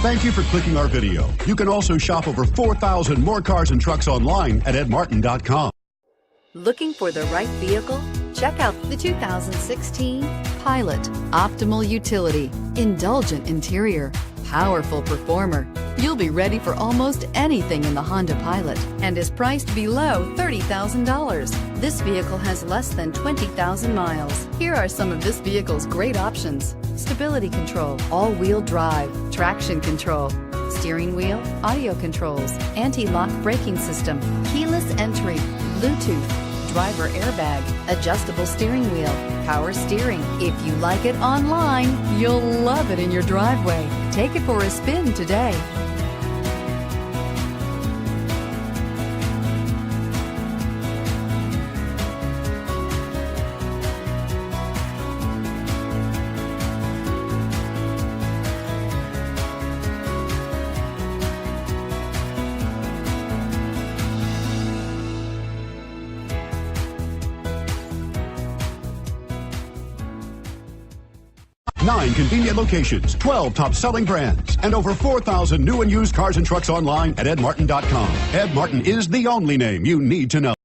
Thank you for clicking our video. You can also shop over 4,000 more cars and trucks online at edmartin.com. Looking for the right vehicle? Check out the 2016 Pilot. Optimal utility, indulgent interior, powerful performer. You'll be ready for almost anything in the Honda Pilot and is priced below $30,000. This vehicle has less than 20,000 miles. Here are some of this vehicle's great options: stability control, all-wheel drive, traction control, steering wheel audio controls, anti-lock braking system, keyless entry, Bluetooth, driver airbag, adjustable steering wheel, power steering. If you like it online, you'll love it in your driveway. Take it for a spin today. Nine convenient locations, 12 top-selling brands, and over 4,000 new and used cars and trucks online at edmartin.com. Ed Martin is the only name you need to know.